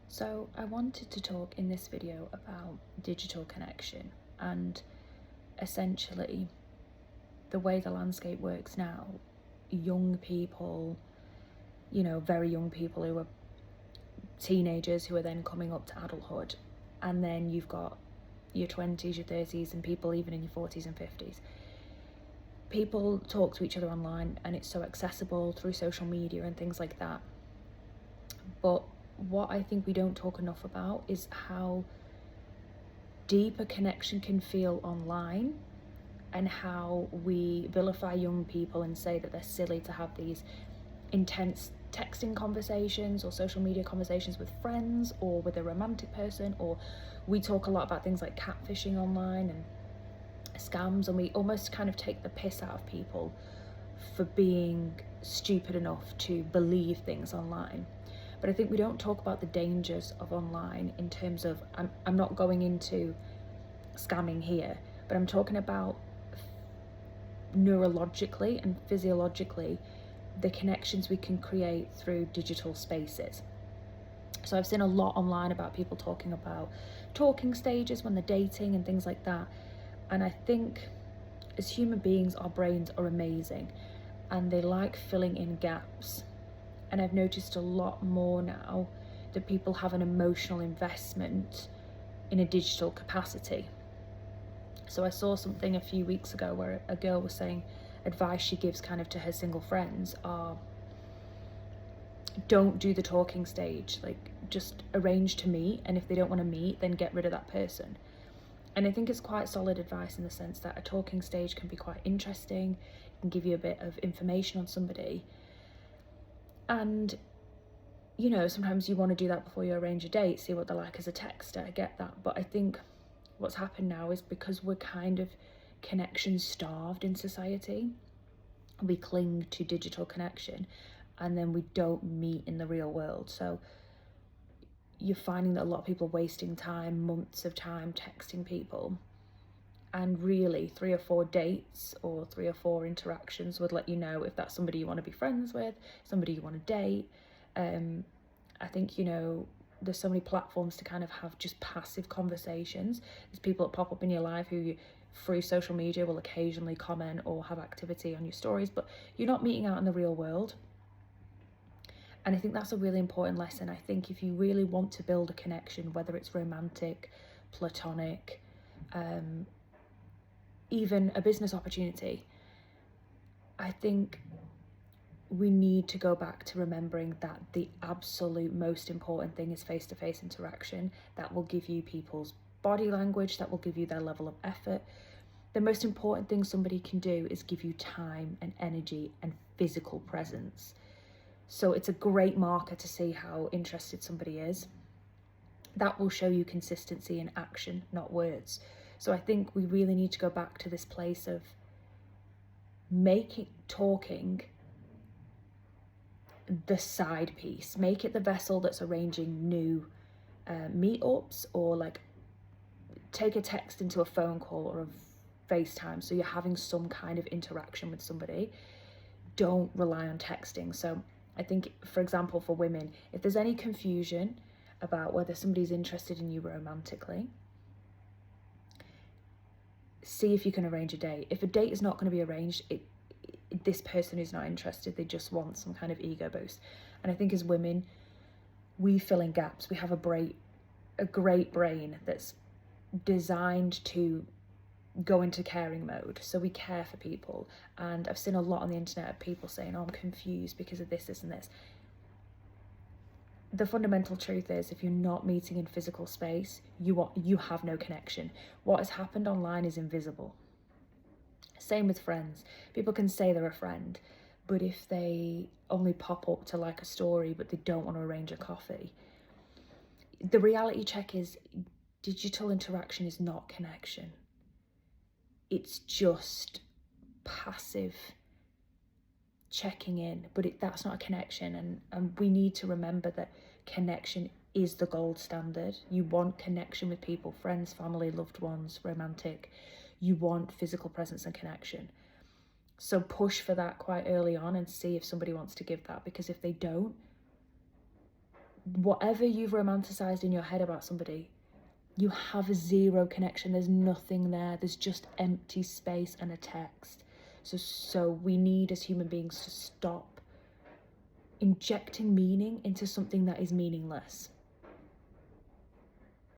So I wanted to talk in this video about digital connection and essentially the way the landscape works now. Young people, very young people who are teenagers who are then coming up to adulthood, and then you've got your 20s, your 30s, and people even in your 40s and 50s. People talk to each other online and it's so accessible through social media and things like that. But what I think we don't talk enough about is how deep a connection can feel online, and how we vilify young people and say that they're silly to have these intense texting conversations or social media conversations with friends or with a romantic person, or we talk a lot about things like catfishing online and scams, and we almost kind of take the piss out of people for being stupid enough to believe things online. But I think we don't talk about the dangers of online in terms of, I'm not going into scamming here, but I'm talking about neurologically and physiologically the connections we can create through digital spaces. So I've seen a lot online about people talking about talking stages when they're dating and things like that. And I think as human beings, our brains are amazing and they like filling in gaps. And I've noticed a lot more now that people have an emotional investment in a digital capacity. So I saw something a few weeks ago where a girl was saying advice she gives kind of to her single friends are, don't do the talking stage, like just arrange to meet, and if they don't want to meet, then get rid of that person. And I think it's quite solid advice in the sense that a talking stage can be quite interesting, it can give you a bit of information on somebody, and sometimes you want to do that before you arrange a date, see what they're like as a texter. I get that, but I think what's happened now is because we're kind of connection starved in society, we cling to digital connection and then we don't meet in the real world. So you're finding that a lot of people are wasting time, months of time texting people, and really 3 or 4 dates or 3 or 4 interactions would let you know if that's somebody you want to be friends with, somebody you want to date. I think there's so many platforms to kind of have just passive conversations. There's people that pop up in your life who you, through social media, will occasionally comment or have activity on your stories, but you're not meeting out in the real world. And I think that's a really important lesson. I think if you really want to build a connection, whether it's romantic, platonic, even a business opportunity, I think we need to go back to remembering that the absolute most important thing is face-to-face interaction. That will give you people's body language, that will give you their level of effort. The most important thing somebody can do is give you time and energy and physical presence. So it's a great marker to see how interested somebody is. That will show you consistency in action, not words. So I think we really need to go back to this place of making talking the side piece. Make it the vessel that's arranging new meetups, or like take a text into a phone call or a FaceTime, so you're having some kind of interaction with somebody. Don't rely on texting. So I think, for example, for women, if there's any confusion about whether somebody's interested in you romantically, see if you can arrange a date. If a date is not going to be arranged, this person is not interested, they just want some kind of ego boost. And I think as women, we fill in gaps. We have a great brain that's designed to go into caring mode, so we care for people. And I've seen a lot on the internet of people saying, oh, I'm confused because of this and this. The fundamental truth is, if you're not meeting in physical space, you have no connection. What has happened online is invisible. Same with friends. People can say they're a friend, but if they only pop up to like a story but they don't want to arrange a coffee, the reality check is digital interaction is not connection. It's just passive checking in, but that's not a connection. And we need to remember that connection is the gold standard. You want connection with people, friends, family, loved ones, romantic. You want physical presence and connection. So push for that quite early on and see if somebody wants to give that, because if they don't, whatever you've romanticized in your head about somebody, you have zero connection. There's nothing there. There's just empty space and a text. So we need, as human beings, to stop injecting meaning into something that is meaningless.